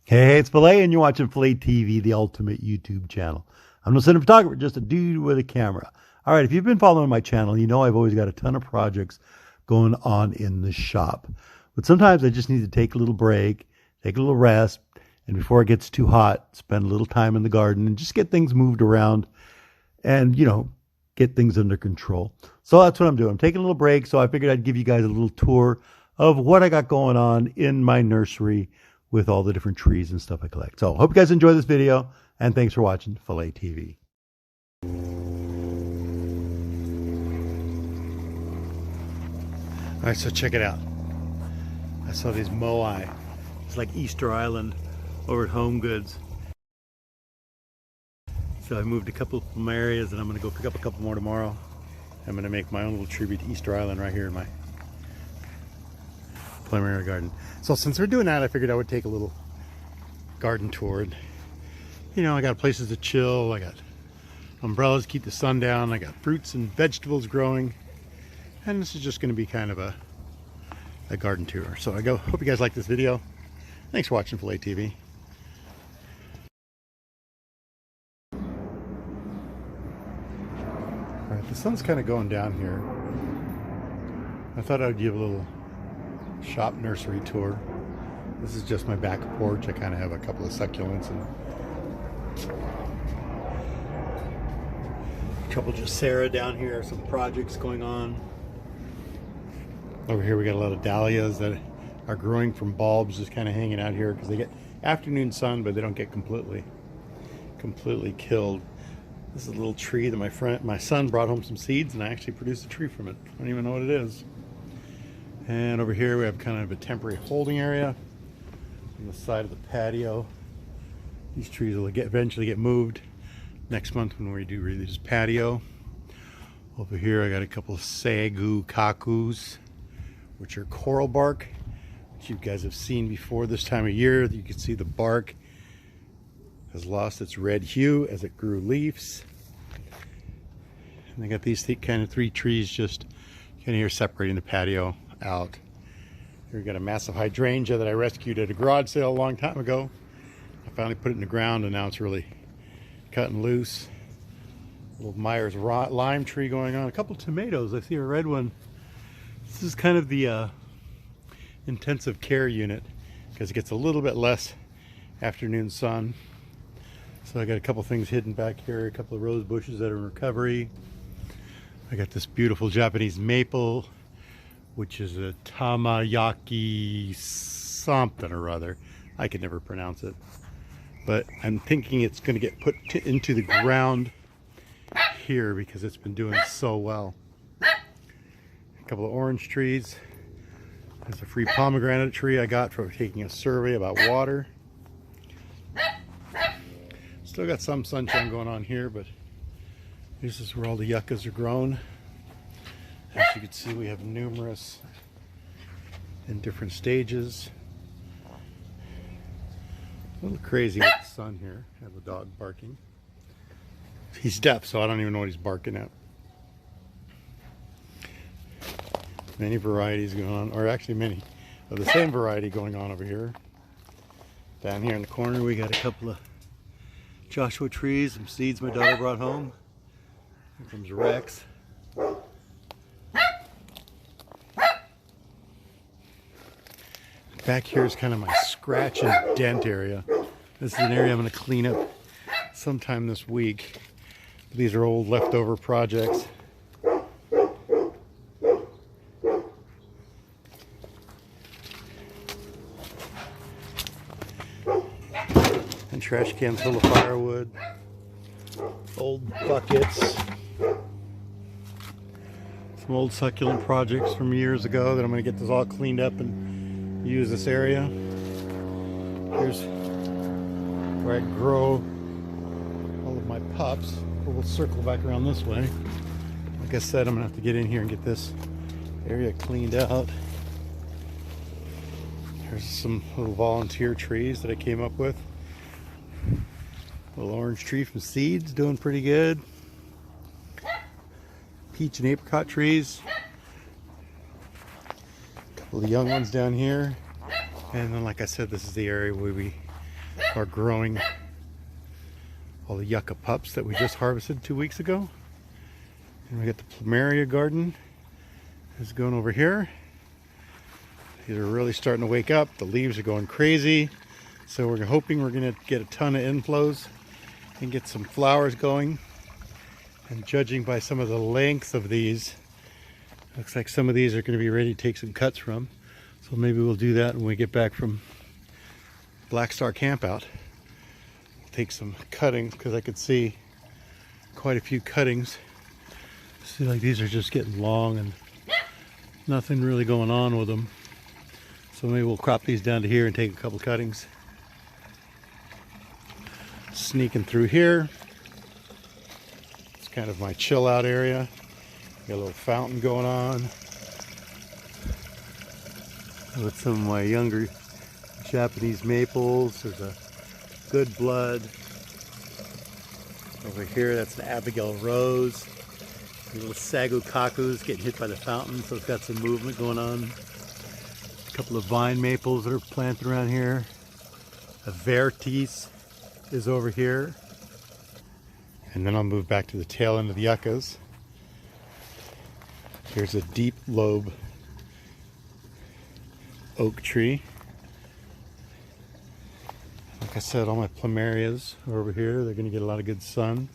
Hey, it's PHILA, and you're watching PHILA TV, the ultimate YouTube channel. I'm no cinematographer, just a dude with a camera. All right, if you've been following my channel, you know I've always got a ton of projects going on in the shop. But sometimes I just need to take a little break, take a little rest, and before it gets too hot, spend a little time in the garden and just get things moved around and, get things under control. So that's what I'm doing. I'm taking a little break, so I figured I'd give you guys a little tour of what I got going on in my nursery with all the different trees and stuff I collect. So hope you guys enjoy this video, and thanks for watching PHILA TV. All right, so check it out. I saw these moai. It's like Easter Island over at Home Goods. So I moved a couple of plumerias, and I'm going to go pick up a couple more tomorrow. I'm going to make my own little tribute to Easter Island right here in my plumeria garden. So since we're doing that, I figured I would take a little garden tour. And, I got places to chill. I got umbrellas to keep the sun down. I got fruits and vegetables growing. And this is just going to be kind of a garden tour. So hope you guys like this video. Thanks for watching PHILA TV. All right, the sun's kind of going down here. I thought I would give a little shop nursery tour. This is just my back porch. I kind of have a couple of succulents and a couple of Jacera down here. Some projects going on. Over here we got a lot of dahlias that are growing from bulbs just kind of hanging out here because they get afternoon sun, but they don't get completely killed. This is a little tree that my son brought home some seeds, and I actually produced a tree from it. I don't even know what it is. And over here we have kind of a temporary holding area on the side of the patio. These trees will eventually get moved next month when we do really this patio. Over here I got a couple of sagu kakus, which are coral bark, which you guys have seen before this time of year. You can see the bark has lost its red hue as it grew leaves. And I got these kind of three trees just kind of here separating the patio out. Here we got a massive hydrangea that I rescued at a garage sale a long time ago. I finally put it in the ground, and now it's really cutting loose. A little Myers lime tree going on. A couple tomatoes. I see a red one. This is kind of the intensive care unit because it gets a little bit less afternoon sun. So I got a couple things hidden back here, a couple of rose bushes that are in recovery. I got this beautiful Japanese maple, which is a tamayaki something or other. I could never pronounce it. But I'm thinking it's going to get put into the ground here because it's been doing so well. A couple of orange trees. There's a free pomegranate tree I got for taking a survey about water. Still got some sunshine going on here, but this is where all the yuccas are grown. As you can see, we have numerous in different stages. A little crazy with the sun here. I have a dog barking. He's deaf, so I don't even know what he's barking at. Many varieties going on, or actually many of the same variety going on over here. Down here in the corner we got a couple of Joshua trees, some seeds my daughter brought home. Here comes Rex. Back here is kind of my scratch and dent area. This is an area I'm going to clean up sometime this week. These are old leftover projects. And trash cans full of firewood. Old buckets. Some old succulent projects from years ago that I'm going to get this all cleaned up and use this area. Here's where I grow all of my pups. We'll circle back around this way. Like I said, I'm going to have to get in here and get this area cleaned out. There's some little volunteer trees that I came up with. Little orange tree from seeds, doing pretty good. Peach and apricot trees. A couple of young ones down here. And then, like I said, this is the area where we are growing all the yucca pups that we just harvested 2 weeks ago. And we got the plumeria garden is going over here. These are really starting to wake up. The leaves are going crazy. So we're hoping we're going to get a ton of inflows and get some flowers going. And judging by some of the length of these, looks like some of these are going to be ready to take some cuts from. So maybe we'll do that when we get back from Black Star Campout. We'll take some cuttings because I could see quite a few cuttings. See, like these are just getting long and nothing really going on with them. So maybe we'll crop these down to here and take a couple cuttings. Sneaking through here. It's kind of my chill out area. Got a little fountain going on with some of my younger Japanese maples. There's a good blood over here. That's an Abigail Rose. A little sagu kaku's getting hit by the fountain, so it's got some movement going on. A couple of vine maples that are planted around here. A Vertis is over here. And then I'll move back to the tail end of the yuccas. Here's a deep lobe oak tree. Like I said, all my plumerias are over here. They're going to get a lot of good sun.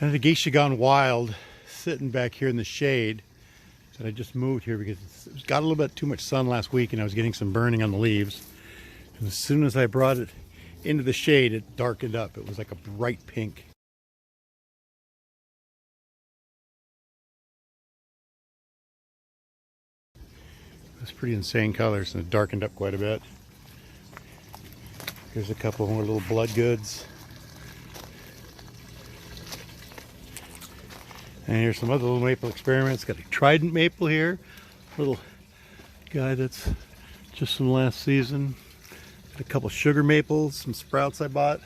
And the geisha gone wild sitting back here in the shade. And I just moved here because it got a little bit too much sun last week and I was getting some burning on the leaves. And as soon as I brought it into the shade, it darkened up. It was like a bright pink. It's pretty insane colors and it darkened up quite a bit. Here's a couple more little blood goods. And here's some other little maple experiments. Got a trident maple here. Little guy that's just from last season. Got a couple sugar maples, some sprouts I bought.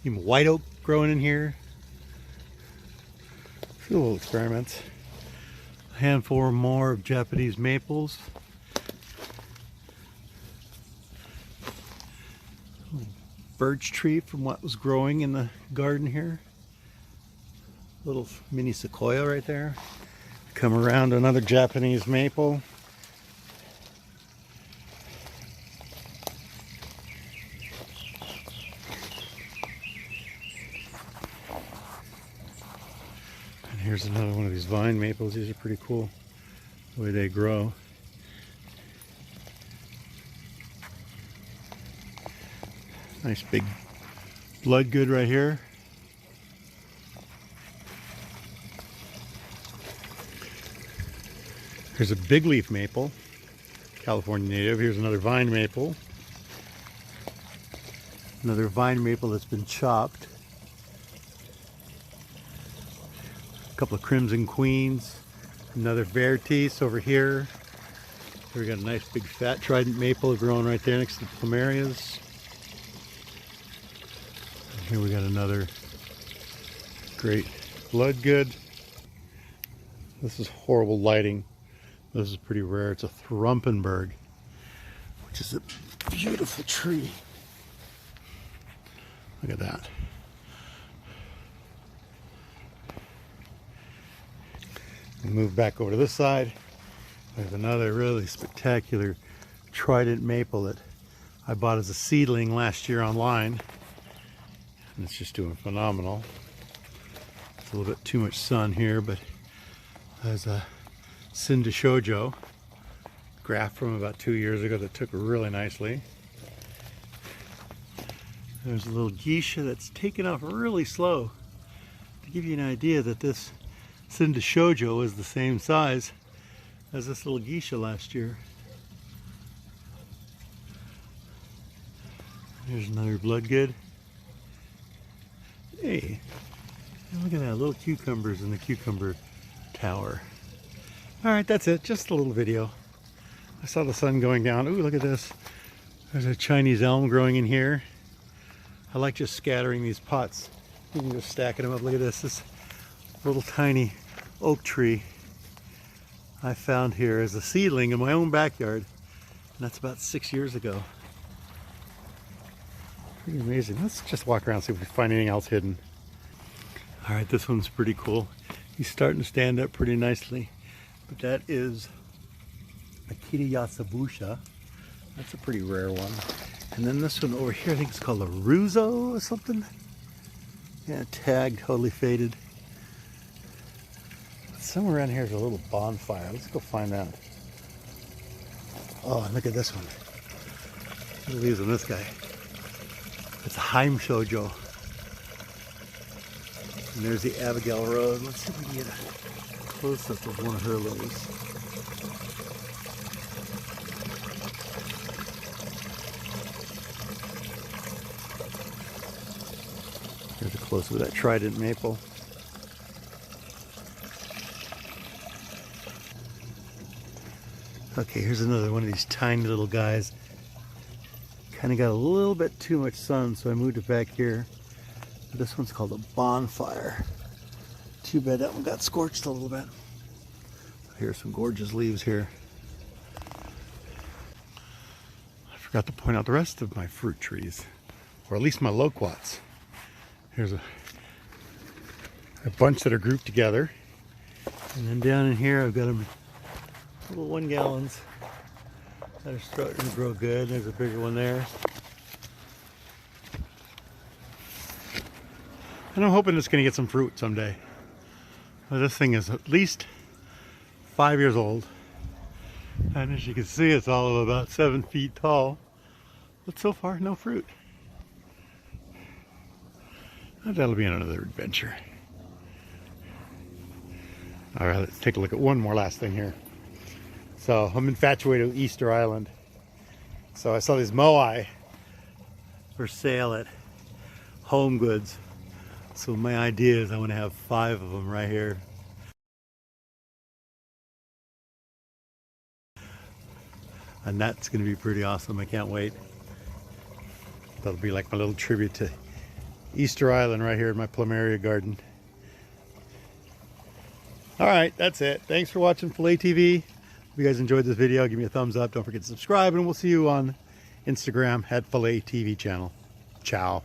Even white oak growing in here. A few little experiments. A handful or more of Japanese maples. Birch tree from what was growing in the garden here. Little mini sequoia right there. Come around to another Japanese maple. And here's another one of these vine maples. These are pretty cool the way they grow. Nice big blood good right here. Here's a big leaf maple, California native. Here's another vine maple. Another vine maple that's been chopped. A couple of crimson queens. Another Vertis over here. Here we got a nice big fat trident maple growing right there next to the plumerias. And here we got another great blood good. This is horrible lighting. This is pretty rare. It's a Thrumpenberg, which is a beautiful tree. Look at that. We'll move back over to this side. There's another really spectacular trident maple that I bought as a seedling last year online. And it's just doing phenomenal. It's a little bit too much sun here, but there's a Cinda Shoujo graft from about 2 years ago that took really nicely. There's a little geisha that's taken off really slow. To give you an idea that this Cinda Shoujo is the same size as this little geisha last year. Here's another blood good. Hey, look at that, little cucumbers in the cucumber tower. Alright, that's it. Just a little video. I saw the sun going down. Ooh, look at this. There's a Chinese elm growing in here. I like just scattering these pots. You can just stacking them up. Look at this. This little tiny oak tree I found here as a seedling in my own backyard. And that's about 6 years ago. Pretty amazing. Let's just walk around, see if we find anything else hidden. All right, this one's pretty cool. He's starting to stand up pretty nicely. But that is Akita Yasabusha. That's a pretty rare one. And then this one over here, I think it's called a Ruzo or something. Yeah, tagged, totally faded. Somewhere around here is a little bonfire. Let's go find out. Oh, look at this one. Look at the leaves on this guy. It's a Haim Shoujo. And there's the Abigail Rose. Let's see if we can get a close-up of one of her lilies. Here's a close-up of that trident maple. Okay, here's another one of these tiny little guys. Kind of got a little bit too much sun, so I moved it back here. This one's called a bonfire. Too bad that one got scorched a little bit. Here's some gorgeous leaves here. I forgot to point out the rest of my fruit trees, or at least my loquats. Here's a bunch that are grouped together. And then down in here, I've got them little 1 gallons that are starting to grow good. There's a bigger one there. And I'm hoping it's going to get some fruit someday. Well, this thing is at least 5 years old. And as you can see, it's all of about 7 feet tall. But so far, no fruit. And that'll be another adventure. All right, let's take a look at one more last thing here. So I'm infatuated with Easter Island. So I saw these moai for sale at Home Goods. So my idea is I want to have 5 of them right here. And that's going to be pretty awesome. I can't wait. That'll be like my little tribute to Easter Island right here in my PLUMERIA garden. All right, that's it. Thanks for watching PHILA TV. If you guys enjoyed this video, give me a thumbs up. Don't forget to subscribe, and we'll see you on Instagram at PHILA TV channel. Ciao.